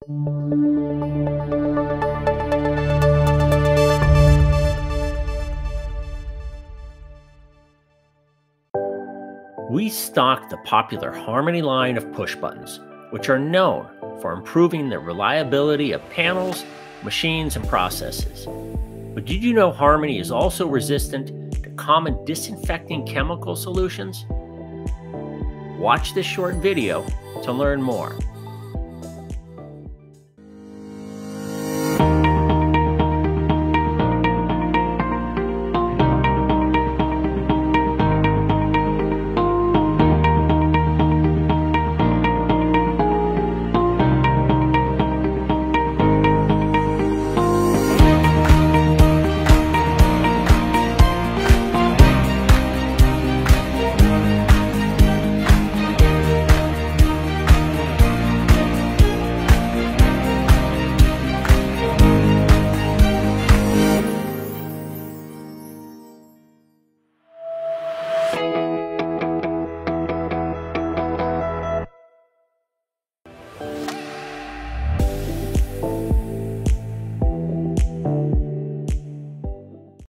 We stock the popular Harmony line of push buttons, which are known for improving the reliability of panels, machines, and processes. But did you know Harmony is also resistant to common disinfecting chemical solutions? Watch this short video to learn more.